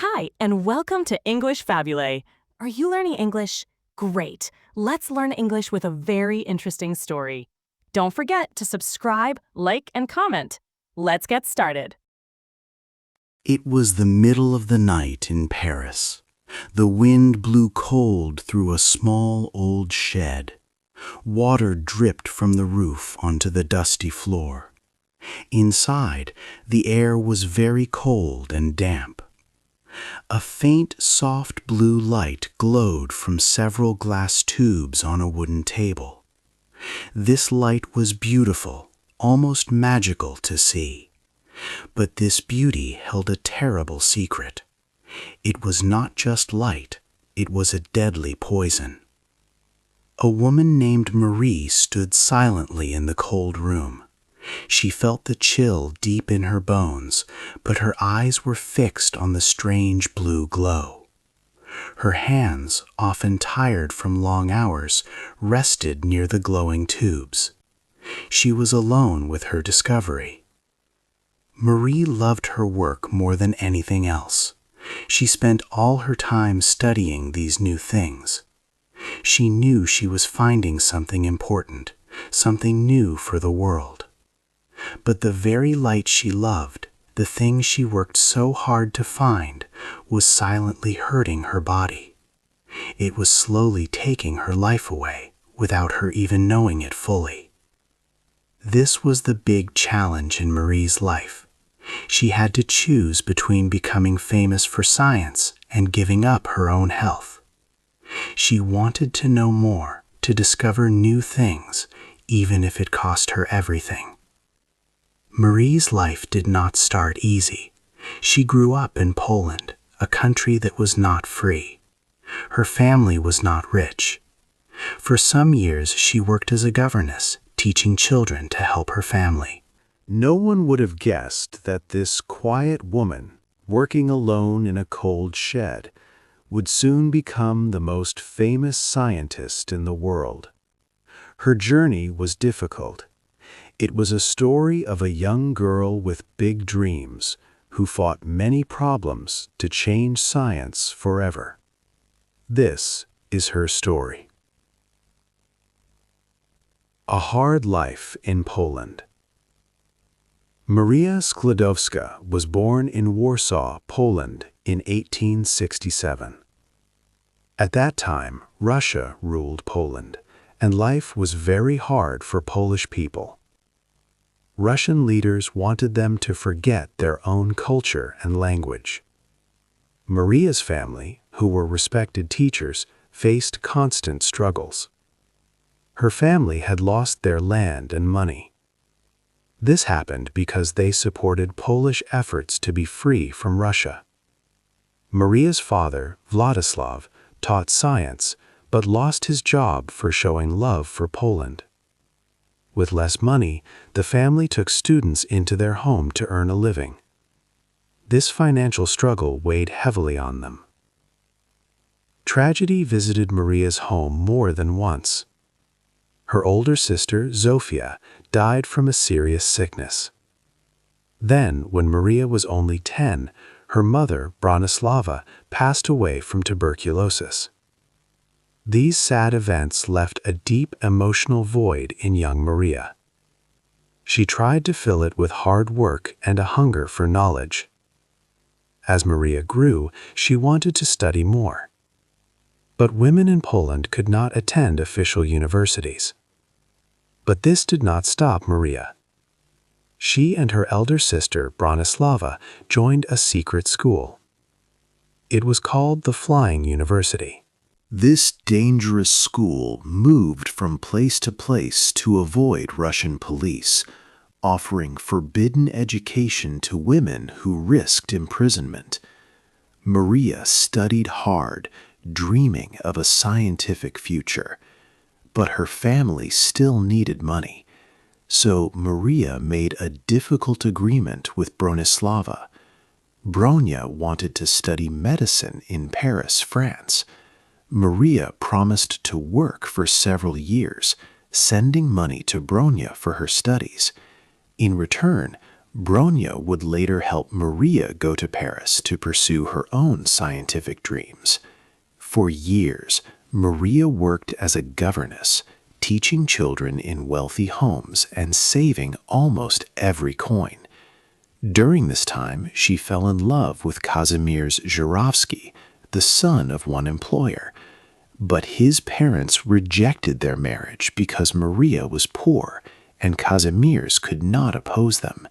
Hi, and welcome to English-Fabule. Are you learning English? Great. Let's learn English with a very interesting story. Don't forget to subscribe, like, and comment. Let's get started. It was the middle of the night in Paris. The wind blew cold through a small old shed. Water dripped from the roof onto the dusty floor. Inside, the air was very cold and damp. A faint, soft blue light glowed from several glass tubes on a wooden table. This light was beautiful, almost magical to see. But this beauty held a terrible secret. It was not just light, it was a deadly poison. A woman named Marie stood silently in the cold room. She felt the chill deep in her bones, but her eyes were fixed on the strange blue glow. Her hands, often tired from long hours, rested near the glowing tubes. She was alone with her discovery. Marie loved her work more than anything else. She spent all her time studying these new things. She knew she was finding something important, something new for the world. But the very light she loved, the thing she worked so hard to find, was silently hurting her body. It was slowly taking her life away, without her even knowing it fully. This was the big challenge in Marie's life. She had to choose between becoming famous for science and giving up her own health. She wanted to know more, to discover new things, even if it cost her everything. Marie's life did not start easy. She grew up in Poland, a country that was not free. Her family was not rich. For some years, she worked as a governess, teaching children to help her family. No one would have guessed that this quiet woman, working alone in a cold shed, would soon become the most famous scientist in the world. Her journey was difficult. It was a story of a young girl with big dreams who fought many problems to change science forever. This is her story. A hard life in Poland. Maria Skłodowska was born in Warsaw, Poland in 1867. At that time, Russia ruled Poland, and life was very hard for Polish people. Russian leaders wanted them to forget their own culture and language. Maria's family, who were respected teachers, faced constant struggles. Her family had lost their land and money. This happened because they supported Polish efforts to be free from Russia. Maria's father, Władysław, taught science, but lost his job for showing love for Poland. With less money, the family took students into their home to earn a living. This financial struggle weighed heavily on them. Tragedy visited Maria's home more than once. Her older sister, Zofia, died from a serious sickness. Then, when Maria was only 10, her mother, Bronislava, passed away from tuberculosis. These sad events left a deep emotional void in young Maria. She tried to fill it with hard work and a hunger for knowledge. As Maria grew, she wanted to study more. But women in Poland could not attend official universities. But this did not stop Maria. She and her elder sister, Bronislava, joined a secret school. It was called the Flying University. This dangerous school moved from place to place to avoid Russian police, offering forbidden education to women who risked imprisonment. Maria studied hard, dreaming of a scientific future. But her family still needed money, so Maria made a difficult agreement with Bronislava. Bronia wanted to study medicine in Paris, France. Maria promised to work for several years, sending money to Bronia for her studies. In return, Bronya would later help Maria go to Paris to pursue her own scientific dreams. For years, Maria worked as a governess, teaching children in wealthy homes and saving almost every coin. During this time, she fell in love with Kazimierz Żurawski, the son of one employer. But his parents rejected their marriage because Maria was poor and Kazimierz could not oppose them.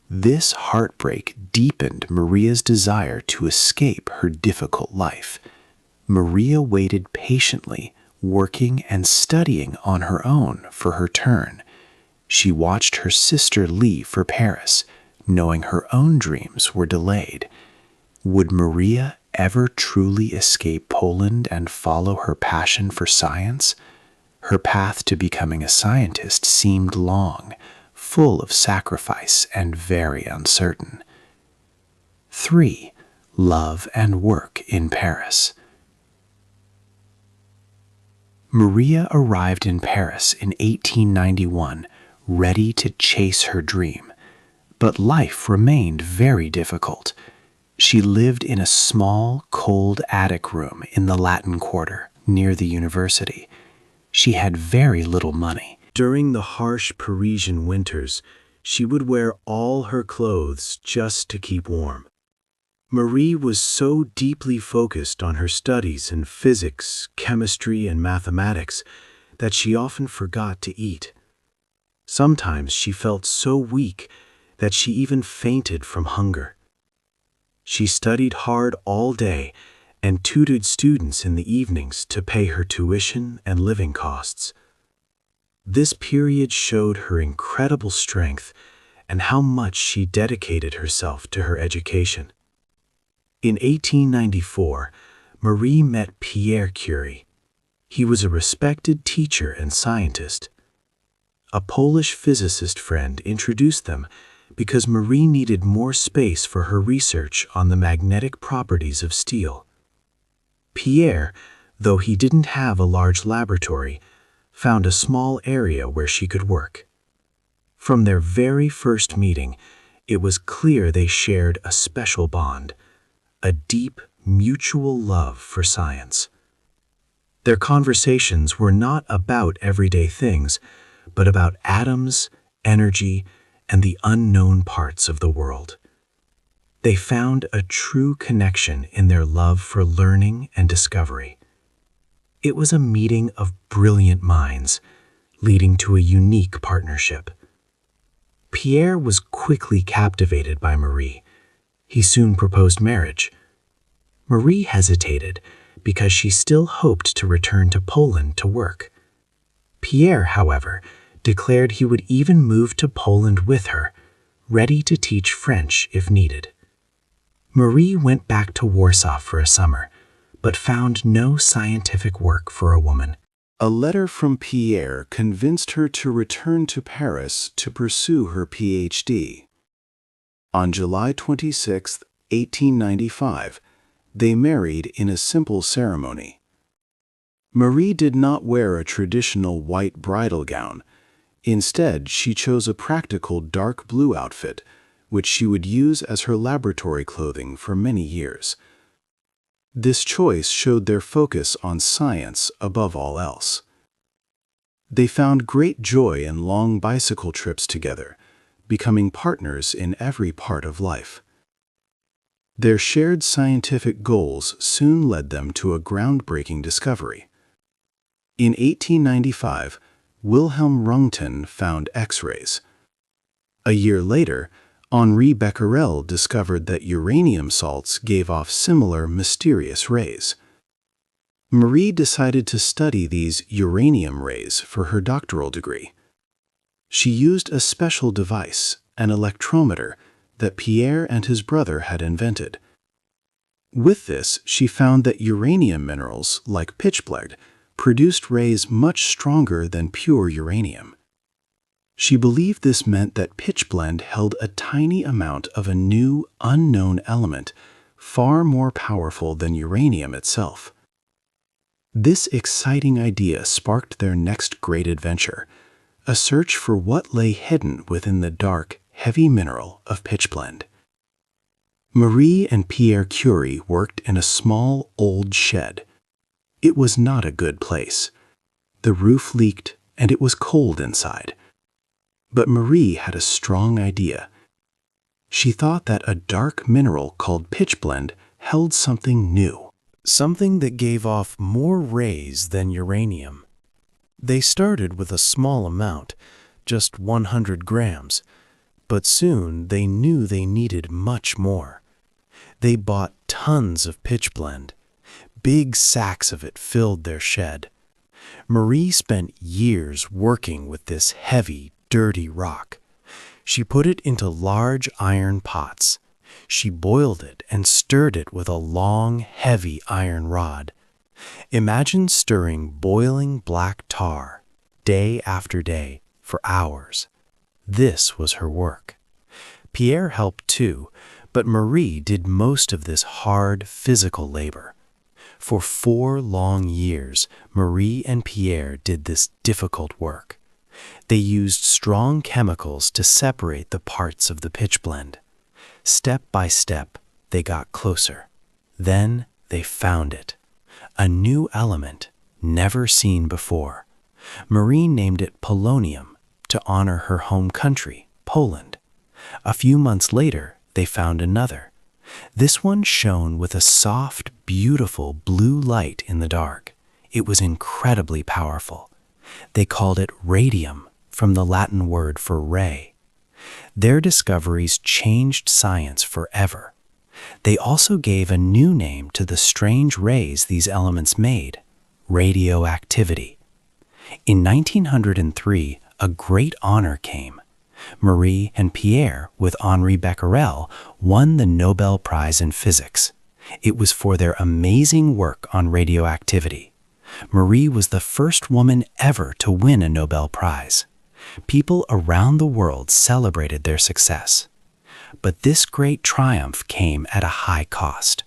This heartbreak deepened Maria's desire to escape her difficult life. Maria waited patiently, working and studying on her own for her turn. She watched her sister leave for Paris, knowing her own dreams were delayed. Would Maria ever truly escape Poland and follow her passion for science? Her path to becoming a scientist seemed long, full of sacrifice and very uncertain. 3. Love and work in Paris. Maria arrived in Paris in 1891, ready to chase her dream. But life remained very difficult. She lived in a small, cold attic room in the Latin Quarter, near the university. She had very little money. During the harsh Parisian winters, she would wear all her clothes just to keep warm. Marie was so deeply focused on her studies in physics, chemistry, and mathematics that she often forgot to eat. Sometimes she felt so weak that she even fainted from hunger. She studied hard all day and tutored students in the evenings to pay her tuition and living costs. This period showed her incredible strength and how much she dedicated herself to her education. In 1894, Marie met Pierre Curie. He was a respected teacher and scientist. A Polish physicist friend introduced them because Marie needed more space for her research on the magnetic properties of steel. Pierre, though he didn't have a large laboratory, found a small area where she could work. From their very first meeting, it was clear they shared a special bond, a deep, mutual love for science. Their conversations were not about everyday things, but about atoms, energy, and the unknown parts of the world. They found a true connection in their love for learning and discovery. It was a meeting of brilliant minds, leading to a unique partnership. Pierre was quickly captivated by Marie. He soon proposed marriage. Marie hesitated because she still hoped to return to Poland to work. Pierre, however, declared he would even move to Poland with her, ready to teach French if needed. Marie went back to Warsaw for a summer, but found no scientific work for a woman. A letter from Pierre convinced her to return to Paris to pursue her PhD. On July 26, 1895, they married in a simple ceremony. Marie did not wear a traditional white bridal gown. Instead, she chose a practical dark blue outfit, which she would use as her laboratory clothing for many years. This choice showed their focus on science above all else. They found great joy in long bicycle trips together, becoming partners in every part of life. Their shared scientific goals soon led them to a groundbreaking discovery. In 1895, Wilhelm Röntgen found X-rays. A year later, Henri Becquerel discovered that uranium salts gave off similar mysterious rays. Marie decided to study these uranium rays for her doctoral degree. She used a special device, an electrometer, that Pierre and his brother had invented. With this, she found that uranium minerals, like pitchblende, produced rays much stronger than pure uranium. She believed this meant that pitchblende held a tiny amount of a new, unknown element, far more powerful than uranium itself. This exciting idea sparked their next great adventure, a search for what lay hidden within the dark, heavy mineral of pitchblende. Marie and Pierre Curie worked in a small old shed. It was not a good place. The roof leaked and it was cold inside. But Marie had a strong idea. She thought that a dark mineral called pitchblende held something new, something that gave off more rays than uranium. They started with a small amount, just 100 grams, but soon they knew they needed much more. They bought tons of pitchblende. Big sacks of it filled their shed. Marie spent years working with this heavy, dirty rock. She put it into large iron pots. She boiled it and stirred it with a long, heavy iron rod. Imagine stirring boiling black tar, day after day, for hours. This was her work. Pierre helped too, but Marie did most of this hard, physical labor. For 4 long years, Marie and Pierre did this difficult work. They used strong chemicals to separate the parts of the pitchblende. Step by step, they got closer. Then they found it. A new element, never seen before. Marie named it polonium to honor her home country, Poland. A few months later, they found another. This one shone with a soft, beautiful blue light in the dark. It was incredibly powerful. They called it radium, from the Latin word for ray. Their discoveries changed science forever. They also gave a new name to the strange rays these elements made, radioactivity. In 1903, a great honor came. Marie and Pierre, with Henri Becquerel, won the Nobel Prize in Physics. It was for their amazing work on radioactivity. Marie was the first woman ever to win a Nobel Prize. People around the world celebrated their success. But this great triumph came at a high cost.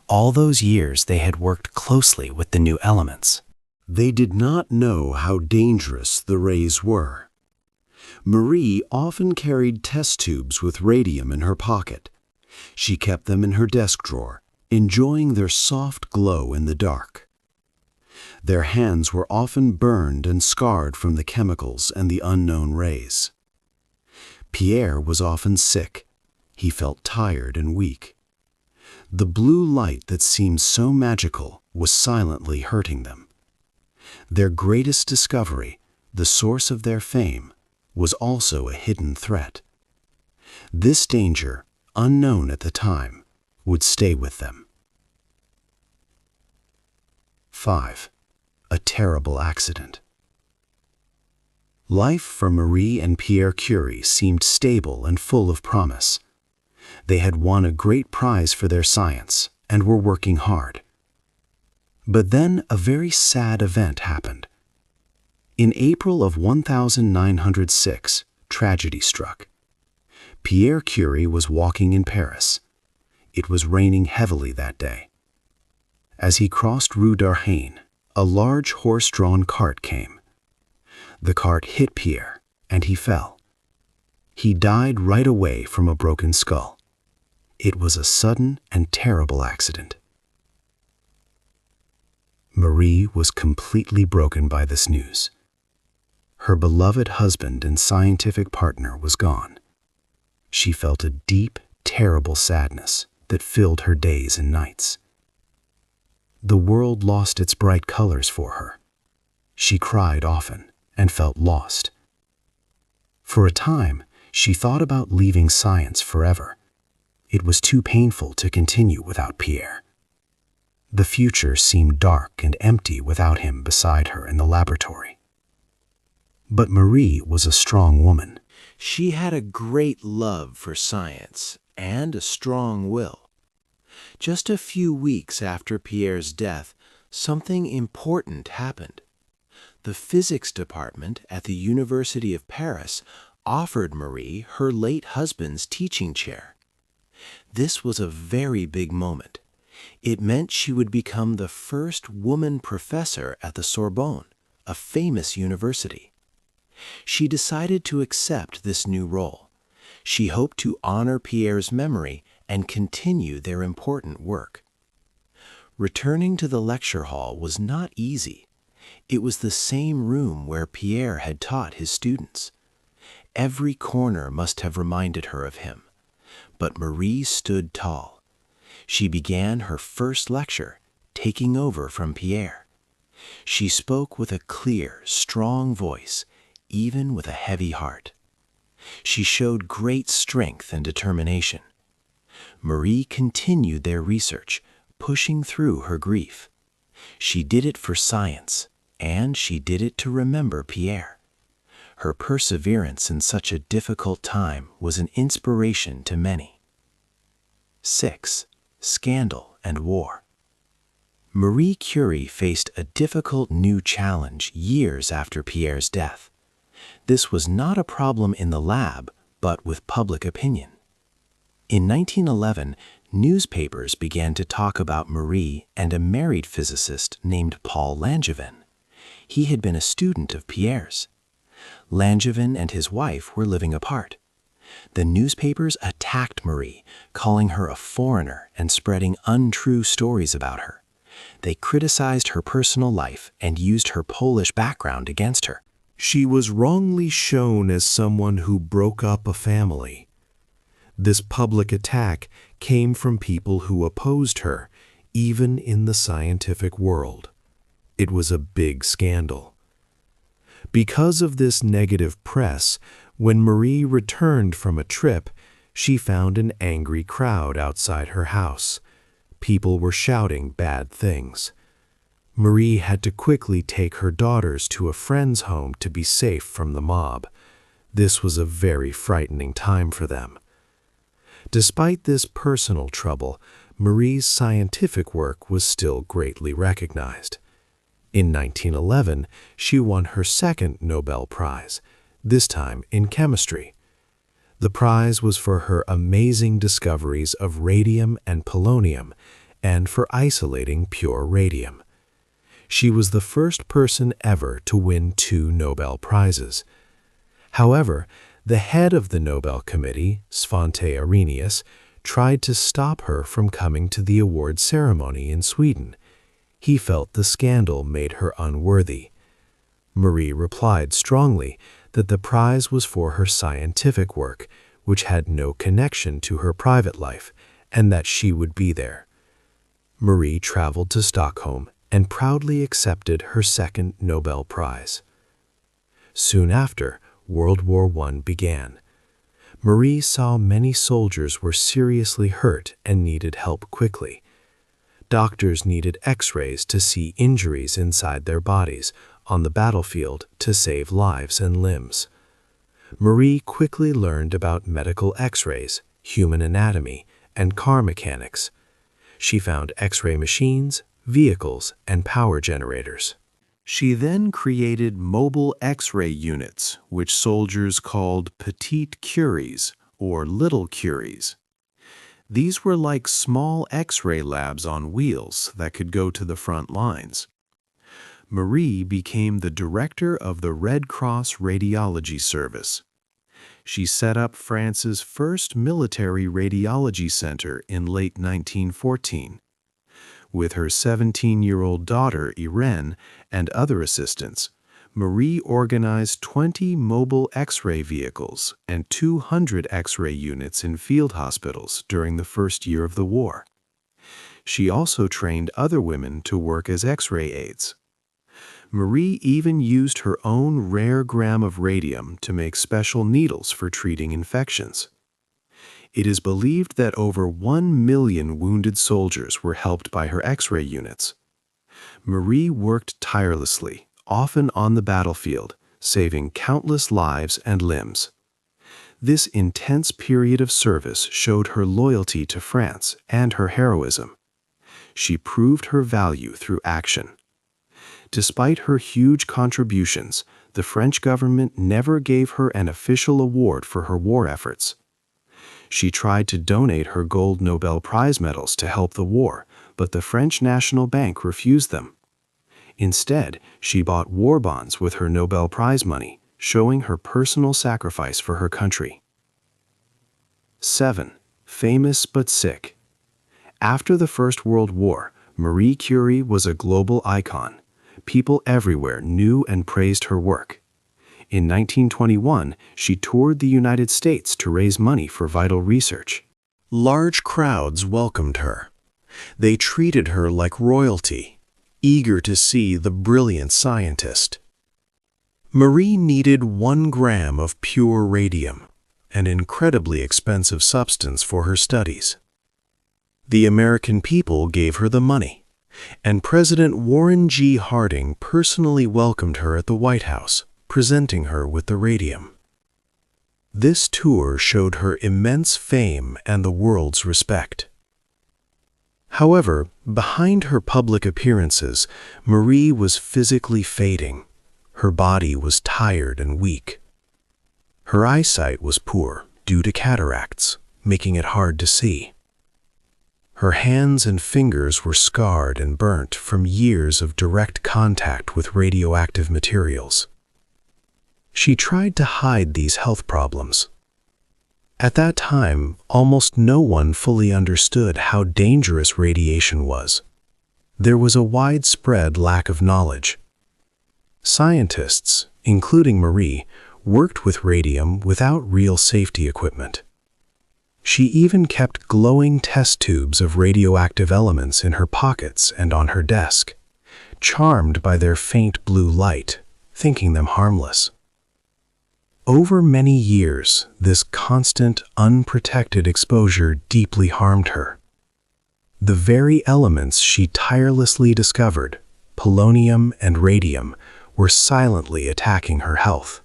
All those years they had worked closely with the new elements. They did not know how dangerous the rays were. Marie often carried test tubes with radium in her pocket. She kept them in her desk drawer, enjoying their soft glow in the dark. Their hands were often burned and scarred from the chemicals and the unknown rays. Pierre was often sick. He felt tired and weak. The blue light that seemed so magical was silently hurting them. Their greatest discovery, the source of their fame, was also a hidden threat. This danger, unknown at the time, would stay with them. 5. A terrible accident. Life for Marie and Pierre Curie seemed stable and full of promise. They had won a great prize for their science and were working hard. But then a very sad event happened. In April of 1906, tragedy struck. Pierre Curie was walking in Paris. It was raining heavily that day. As he crossed Rue d'Arhein, a large horse-drawn cart came. The cart hit Pierre, and he fell. He died right away from a broken skull. It was a sudden and terrible accident. Marie was completely broken by this news. Her beloved husband and scientific partner was gone. She felt a deep, terrible sadness that filled her days and nights. The world lost its bright colors for her. She cried often and felt lost. For a time, she thought about leaving science forever. It was too painful to continue without Pierre. The future seemed dark and empty without him beside her in the laboratory. But Marie was a strong woman. She had a great love for science and a strong will. Just a few weeks after Pierre's death, something important happened. The physics department at the University of Paris offered Marie her late husband's teaching chair. This was a very big moment. It meant she would become the first woman professor at the Sorbonne, a famous university. She decided to accept this new role. She hoped to honor Pierre's memory and continue their important work. Returning to the lecture hall was not easy. It was the same room where Pierre had taught his students. Every corner must have reminded her of him. But Marie stood tall. She began her first lecture, taking over from Pierre. She spoke with a clear, strong voice, even with a heavy heart. She showed great strength and determination. Marie continued their research, pushing through her grief. She did it for science, and she did it to remember Pierre. Her perseverance in such a difficult time was an inspiration to many. 6. Scandal and War. Marie Curie faced a difficult new challenge years after Pierre's death. This was not a problem in the lab, but with public opinion. In 1911, newspapers began to talk about Marie and a married physicist named Paul Langevin. He had been a student of Pierre's. Langevin and his wife were living apart. The newspapers attacked Marie, calling her a foreigner and spreading untrue stories about her. They criticized her personal life and used her Polish background against her. She was wrongly shown as someone who broke up a family. This public attack came from people who opposed her, even in the scientific world. It was a big scandal. Because of this negative press, when Marie returned from a trip, she found an angry crowd outside her house. People were shouting bad things. Marie had to quickly take her daughters to a friend's home to be safe from the mob. This was a very frightening time for them. Despite this personal trouble, Marie's scientific work was still greatly recognized. In 1911, she won her second Nobel Prize, this time in chemistry. The prize was for her amazing discoveries of radium and polonium, and for isolating pure radium. She was the first person ever to win 2 Nobel Prizes. However, the head of the Nobel Committee, Svante Arrhenius, tried to stop her from coming to the award ceremony in Sweden. He felt the scandal made her unworthy. Marie replied strongly that the prize was for her scientific work, which had no connection to her private life, and that she would be there. Marie traveled to Stockholm and proudly accepted her second Nobel Prize. Soon after, World War I began. Marie saw many soldiers were seriously hurt and needed help quickly. Doctors needed X-rays to see injuries inside their bodies on the battlefield to save lives and limbs. Marie quickly learned about medical X-rays, human anatomy, and car mechanics. She found X-ray machines, vehicles, and power generators. She then created mobile X-ray units, which soldiers called petite Curies, or little Curies. These were like small X-ray labs on wheels that could go to the front lines. Marie became the director of the Red Cross Radiology Service. She set up France's first military radiology center in late 1914. With her 17-year-old daughter, Irene, and other assistants, Marie organized 20 mobile X-ray vehicles and 200 X-ray units in field hospitals during the first year of the war. She also trained other women to work as X-ray aides. Marie even used her own rare gram of radium to make special needles for treating infections. It is believed that over 1 million wounded soldiers were helped by her X-ray units. Marie worked tirelessly, often on the battlefield, saving countless lives and limbs. This intense period of service showed her loyalty to France and her heroism. She proved her value through action. Despite her huge contributions, the French government never gave her an official award for her war efforts. She tried to donate her gold Nobel Prize medals to help the war, but the French National Bank refused them. Instead, she bought war bonds with her Nobel Prize money, showing her personal sacrifice for her country. 7. Famous but sick. After the First World War, Marie Curie was a global icon. People everywhere knew and praised her work. In 1921, she toured the United States to raise money for vital research. Large crowds welcomed her. They treated her like royalty, eager to see the brilliant scientist. Marie needed 1 gram of pure radium, an incredibly expensive substance for her studies. The American people gave her the money, and President Warren G. Harding personally welcomed her at the White House, presenting her with the radium. This tour showed her immense fame and the world's respect. However, behind her public appearances, Marie was physically fading. Her body was tired and weak. Her eyesight was poor due to cataracts, making it hard to see. Her hands and fingers were scarred and burnt from years of direct contact with radioactive materials. She tried to hide these health problems. At that time, almost no one fully understood how dangerous radiation was. There was a widespread lack of knowledge. Scientists, including Marie, worked with radium without real safety equipment. She even kept glowing test tubes of radioactive elements in her pockets and on her desk, charmed by their faint blue light, thinking them harmless. Over many years, this constant, unprotected exposure deeply harmed her. The very elements she tirelessly discovered, polonium and radium, were silently attacking her health.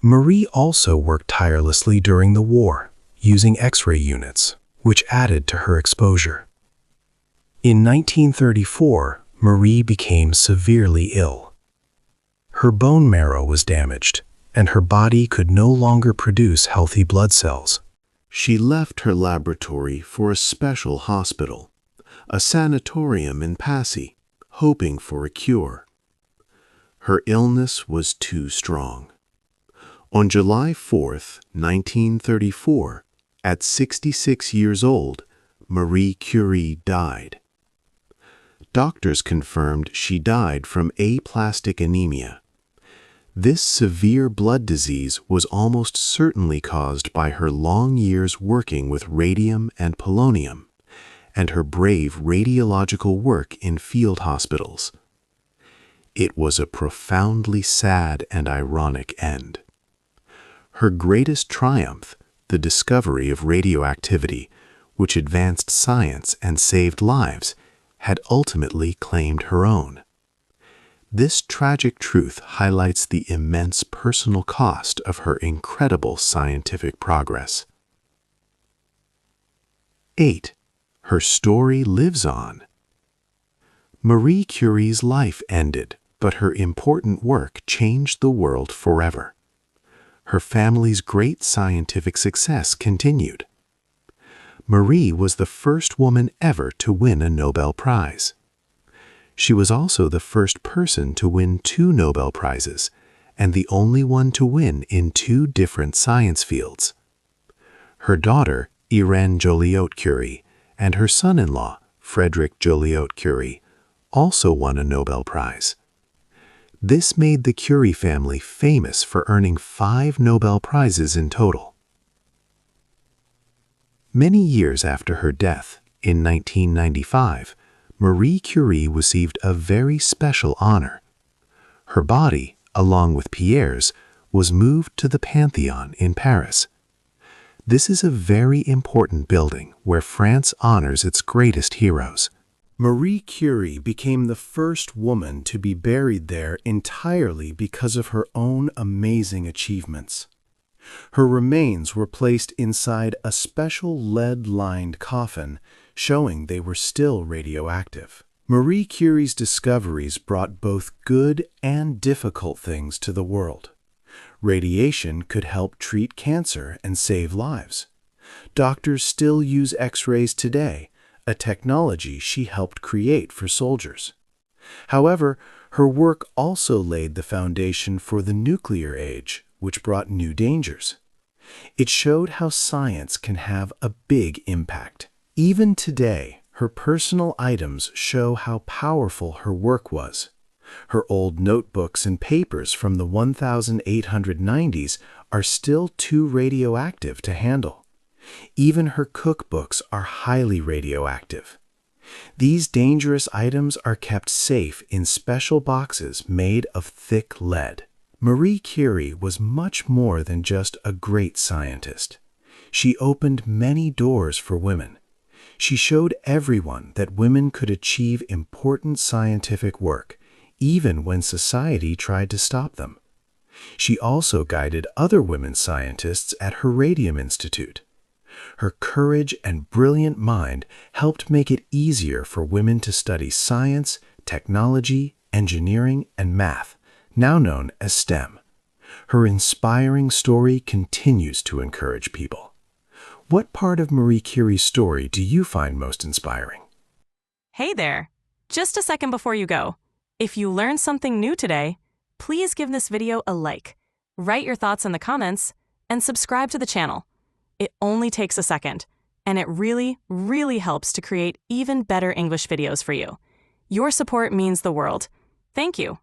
Marie also worked tirelessly during the war, using X-ray units, which added to her exposure. In 1934, Marie became severely ill. Her bone marrow was damaged, and her body could no longer produce healthy blood cells. She left her laboratory for a special hospital, a sanatorium in Passy, hoping for a cure. Her illness was too strong. On July 4, 1934, at 66 years old, Marie Curie died. Doctors confirmed she died from aplastic anemia. This severe blood disease was almost certainly caused by her long years working with radium and polonium, and her brave radiological work in field hospitals. It was a profoundly sad and ironic end. Her greatest triumph, the discovery of radioactivity, which advanced science and saved lives, had ultimately claimed her own. This tragic truth highlights the immense personal cost of her incredible scientific progress. 8. Her story lives on. Marie Curie's life ended, but her important work changed the world forever. Her family's great scientific success continued. Marie was the first woman ever to win a Nobel Prize. She was also the first person to win 2 Nobel Prizes, and the only one to win in 2 different science fields. Her daughter, Irene Joliot-Curie, and her son-in-law, Frederick Joliot-Curie, also won a Nobel Prize. This made the Curie family famous for earning 5 Nobel Prizes in total. Many years after her death, in 1995, Marie Curie received a very special honor. Her body, along with Pierre's, was moved to the Pantheon in Paris. This is a very important building where France honors its greatest heroes. Marie Curie became the first woman to be buried there entirely because of her own amazing achievements. Her remains were placed inside a special lead-lined coffin, showing they were still radioactive. Marie Curie's discoveries brought both good and difficult things to the world. Radiation could help treat cancer and save lives. Doctors still use X-rays today, a technology she helped create for soldiers. However, her work also laid the foundation for the nuclear age, which brought new dangers. It showed how science can have a big impact. Even today, her personal items show how powerful her work was. Her old notebooks and papers from the 1890s are still too radioactive to handle. Even her cookbooks are highly radioactive. These dangerous items are kept safe in special boxes made of thick lead. Marie Curie was much more than just a great scientist. She opened many doors for women. She showed everyone that women could achieve important scientific work, even when society tried to stop them. She also guided other women scientists at her Radium Institute. Her courage and brilliant mind helped make it easier for women to study science, technology, engineering, and math, now known as STEM. Her inspiring story continues to encourage people. What part of Marie Curie's story do you find most inspiring? Hey there! Just a second before you go. If you learned something new today, please give this video a like, write your thoughts in the comments, and subscribe to the channel. It only takes a second, and it really, really helps to create even better English videos for you. Your support means the world. Thank you.